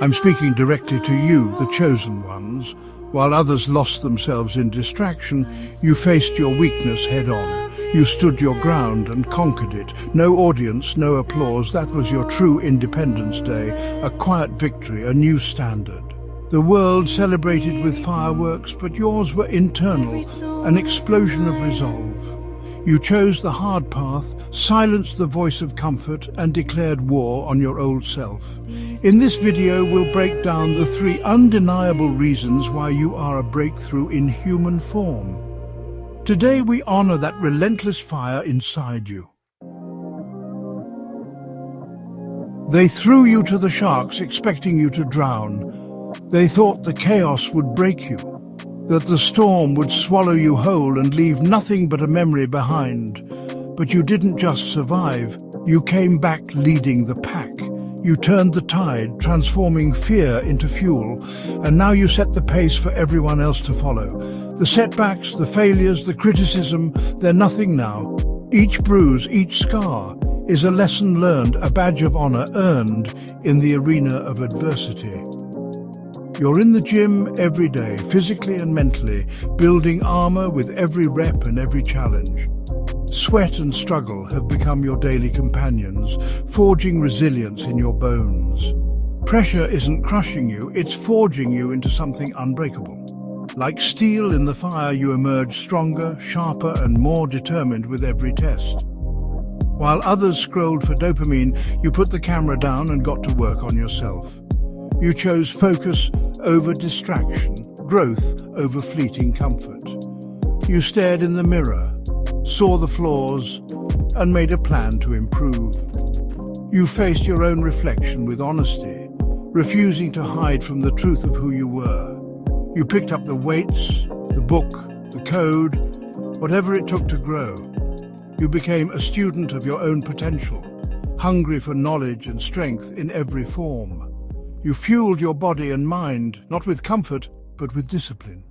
I'm speaking directly to you, the chosen ones. While others lost themselves in distraction, you faced your weakness head-on. You stood your ground and conquered it. No audience, no applause. That was your true Independence Day, a quiet victory, a new standard. The world celebrated with fireworks, but yours were internal, an explosion of resolve. You chose the hard path, silenced the voice of comfort, and declared war on your old self. In this video, we'll break down the 3 undeniable reasons why you are a breakthrough in human form. Today, we honor that relentless fire inside you. They threw you to the sharks, expecting you to drown. They thought the chaos would break you, that the storm would swallow you whole and leave nothing but a memory behind. But you didn't just survive, you came back leading the pack. You turned the tide, transforming fear into fuel, and now you set the pace for everyone else to follow. The setbacks, the failures, the criticism, they're nothing now. Each bruise, each scar is a lesson learned, a badge of honor earned in the arena of adversity. You're in the gym every day, physically and mentally, building armor with every rep and every challenge. Sweat and struggle have become your daily companions, forging resilience in your bones. Pressure isn't crushing you, it's forging you into something unbreakable. Like steel in the fire, you emerge stronger, sharper, and more determined with every test. While others scrolled for dopamine, you put the camera down and got to work on yourself. You chose focus over distraction, growth over fleeting comfort. You stared in the mirror, saw the flaws, and made a plan to improve. You faced your own reflection with honesty, refusing to hide from the truth of who you were. You picked up the weights, the book, the code, whatever it took to grow. You became a student of your own potential, hungry for knowledge and strength in every form. You fueled your body and mind, not with comfort, but with discipline.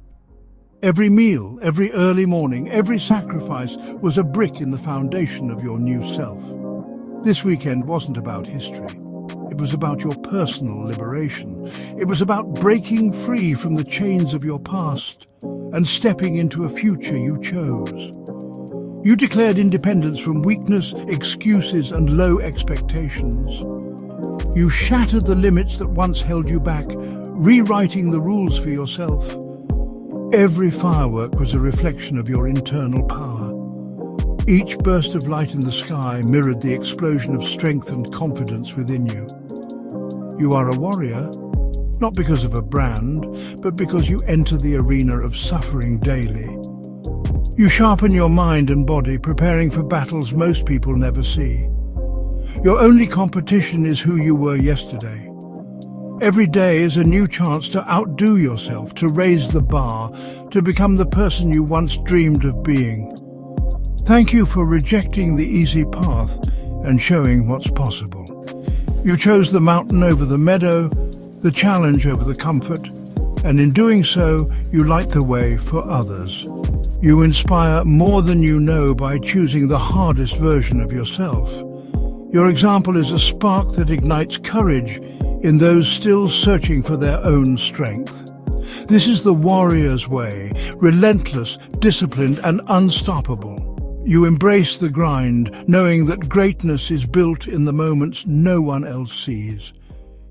Every meal, every early morning, every sacrifice was a brick in the foundation of your new self. This weekend wasn't about history. It was about your personal liberation. It was about breaking free from the chains of your past and stepping into a future you chose. You declared independence from weakness, excuses, and low expectations. You shattered the limits that once held you back, rewriting the rules for yourself. Every firework was a reflection of your internal power. Each burst of light in the sky mirrored the explosion of strength and confidence within you. You are a warrior, not because of a brand, but because you enter the arena of suffering daily. You sharpen your mind and body, preparing for battles most people never see. Your only competition is who you were yesterday. Every day is a new chance to outdo yourself, to raise the bar, to become the person you once dreamed of being. Thank you for rejecting the easy path and showing what's possible. You chose the mountain over the meadow, the challenge over the comfort, and in doing so, you light the way for others. You inspire more than you know by choosing the hardest version of yourself. Your example is a spark that ignites courage in those still searching for their own strength. This is the warrior's way, relentless, disciplined, and unstoppable. You embrace the grind, knowing that greatness is built in the moments no one else sees.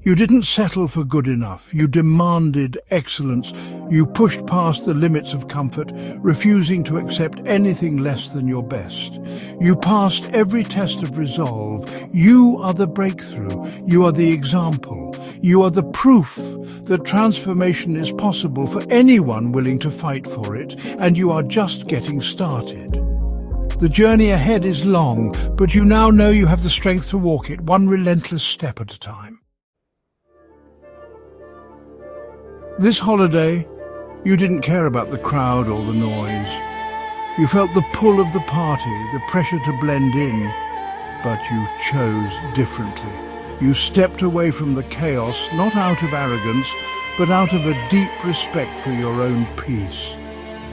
You didn't settle for good enough. You demanded excellence. You pushed past the limits of comfort, refusing to accept anything less than your best. You passed every test of resolve. You are the breakthrough. You are the example. You are the proof that transformation is possible for anyone willing to fight for it, and you are just getting started. The journey ahead is long, but you now know you have the strength to walk it, one relentless step at a time. This holiday, you didn't care about the crowd or the noise. You felt the pull of the party, the pressure to blend in, but you chose differently. You stepped away from the chaos, not out of arrogance, but out of a deep respect for your own peace.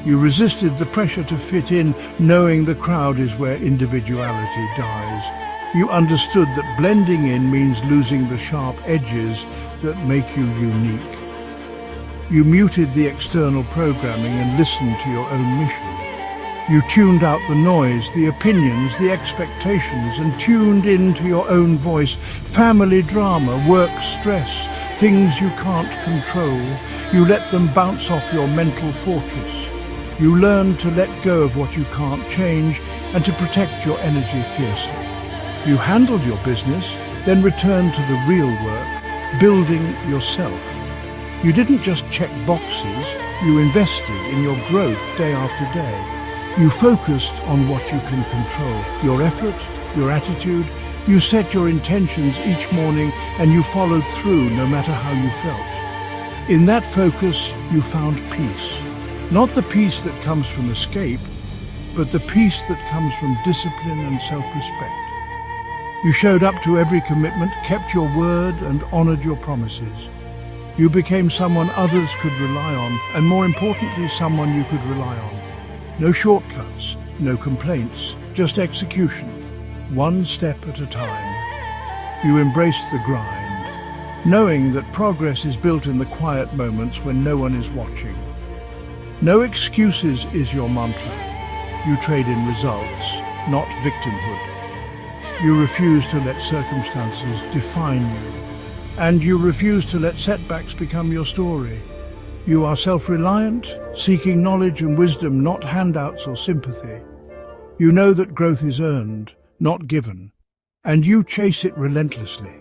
You resisted the pressure to fit in, knowing the crowd is where individuality dies. You understood that blending in means losing the sharp edges that make you unique. You muted the external programming and listened to your own mission. You tuned out the noise, the opinions, the expectations, and tuned into your own voice. Family drama, work stress, things you can't control. You let them bounce off your mental fortress. You learned to let go of what you can't change and to protect your energy fiercely. You handled your business, then returned to the real work, building yourself. You didn't just check boxes, you invested in your growth day after day. You focused on what you can control, your effort, your attitude. You set your intentions each morning and you followed through no matter how you felt. In that focus, you found peace. Not the peace that comes from escape, but the peace that comes from discipline and self-respect. You showed up to every commitment, kept your word, and honored your promises. You became someone others could rely on, and more importantly, someone you could rely on. No shortcuts, no complaints, just execution, one step at a time. You embraced the grind, knowing that progress is built in the quiet moments when no one is watching. No excuses is your mantra. You trade in results, not victimhood. You refuse to let circumstances define you, and you refuse to let setbacks become your story. You are self-reliant, seeking knowledge and wisdom, not handouts or sympathy. You know that growth is earned, not given, and you chase it relentlessly.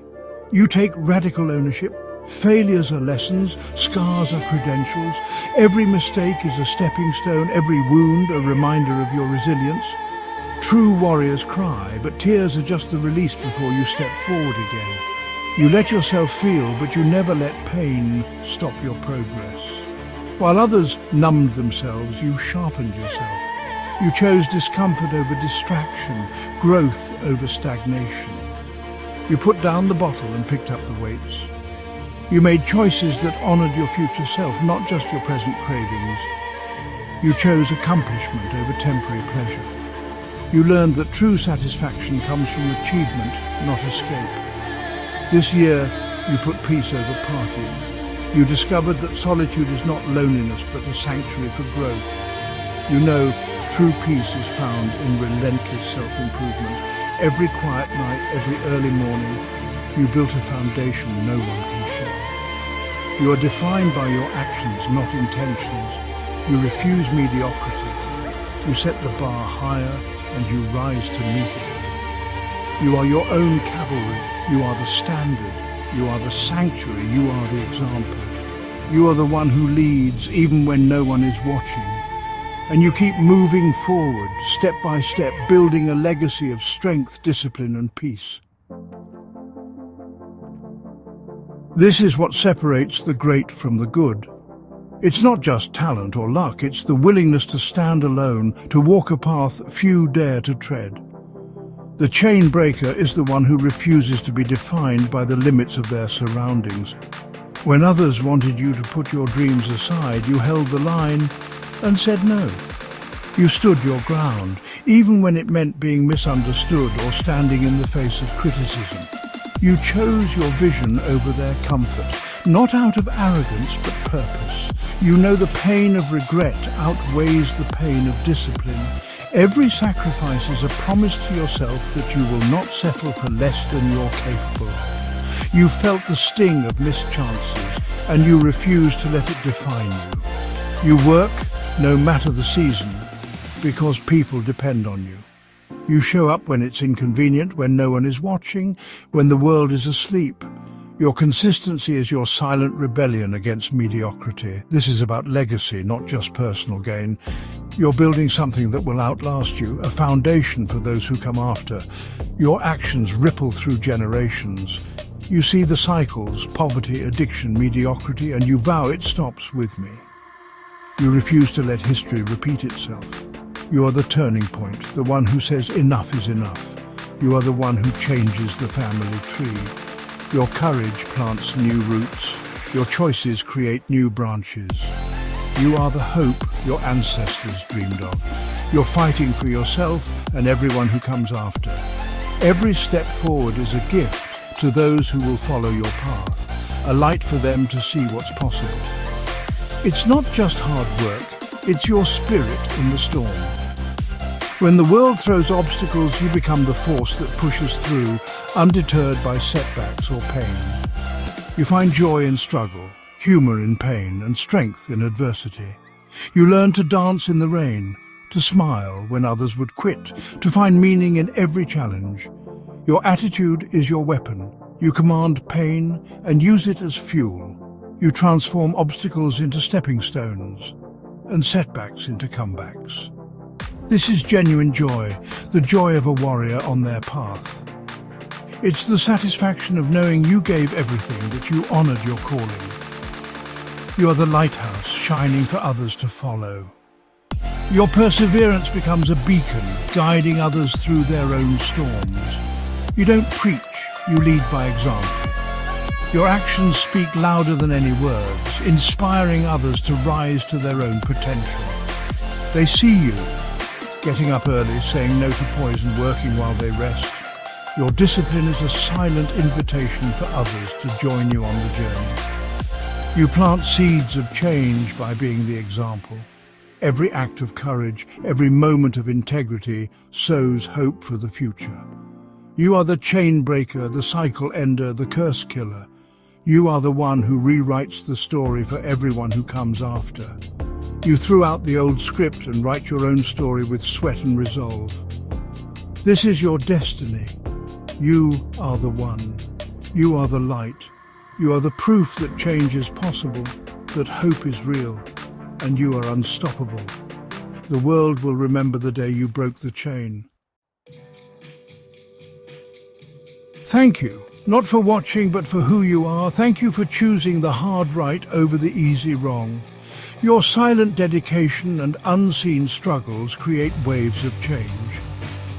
You take radical ownership. Failures are lessons, scars are credentials. Every mistake is a stepping stone, every wound a reminder of your resilience. True warriors cry, but tears are just the release before you step forward again. You let yourself feel, but you never let pain stop your progress. While others numbed themselves, you sharpened yourself. You chose discomfort over distraction, growth over stagnation. You put down the bottle and picked up the weights. You made choices that honored your future self, not just your present cravings. You chose accomplishment over temporary pleasure. You learned that true satisfaction comes from achievement, not escape. This year, you put peace over partying. You discovered that solitude is not loneliness, but a sanctuary for growth. You know, true peace is found in relentless self-improvement. Every quiet night, every early morning, you built a foundation no one can shake. You are defined by your actions, not intentions. You refuse mediocrity. You set the bar higher, and you rise to meet it. You are your own cavalry. You are the standard. You are the sanctuary. You are the example. You are the one who leads even when no one is watching. And you keep moving forward, step by step, building a legacy of strength, discipline, and peace. This is what separates the great from the good. It's not just talent or luck, it's the willingness to stand alone, to walk a path few dare to tread. The chain breaker is the one who refuses to be defined by the limits of their surroundings. When others wanted you to put your dreams aside, you held the line and said no. You stood your ground, even when it meant being misunderstood or standing in the face of criticism. You chose your vision over their comfort, not out of arrogance but purpose. You know the pain of regret outweighs the pain of discipline. Every sacrifice is a promise to yourself that you will not settle for less than you're capable of. You felt the sting of missed chances, and you refuse to let it define you. You work, no matter the season, because people depend on you. You show up when it's inconvenient, when no one is watching, when the world is asleep. Your consistency is your silent rebellion against mediocrity. This is about legacy, not just personal gain. You're building something that will outlast you, a foundation for those who come after. Your actions ripple through generations. You see the cycles, poverty, addiction, mediocrity, and you vow it stops with me. You refuse to let history repeat itself. You are the turning point, the one who says enough is enough. You are the one who changes the family tree. Your courage plants new roots. Your choices create new branches. You are the hope your ancestors dreamed of. You're fighting for yourself and everyone who comes after. Every step forward is a gift to those who will follow your path, a light for them to see what's possible. It's not just hard work, it's your spirit in the storm. When the world throws obstacles, you become the force that pushes through, undeterred by setbacks or pain. You find joy in struggle, humor in pain, and strength in adversity. You learn to dance in the rain, to smile when others would quit, to find meaning in every challenge. Your attitude is your weapon. You command pain and use it as fuel. You transform obstacles into stepping stones and setbacks into comebacks. This is genuine joy, the joy of a warrior on their path. It's the satisfaction of knowing you gave everything, that you honored your calling. You are the lighthouse, shining for others to follow. Your perseverance becomes a beacon, guiding others through their own storms. You don't preach, you lead by example. Your actions speak louder than any words, inspiring others to rise to their own potential. They see you, getting up early, saying no to poison, working while they rest. Your discipline is a silent invitation for others to join you on the journey. You plant seeds of change by being the example. Every act of courage, every moment of integrity sows hope for the future. You are the chain breaker, the cycle ender, the curse killer. You are the one who rewrites the story for everyone who comes after. You threw out the old script and write your own story with sweat and resolve. This is your destiny. You are the one. You are the light. You are the proof that change is possible, that hope is real, and you are unstoppable. The world will remember the day you broke the chain. Thank you, not for watching, but for who you are. Thank you for choosing the hard right over the easy wrong. Your silent dedication and unseen struggles create waves of change.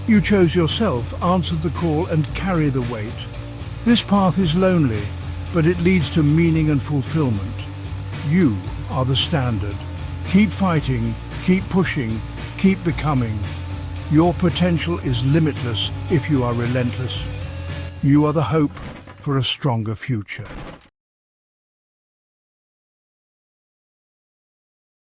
You chose yourself, answered the call, and carry the weight. This path is lonely, but it leads to meaning and fulfillment. You are the standard. Keep fighting, keep pushing, keep becoming. Your potential is limitless if you are relentless. You are the hope for a stronger future.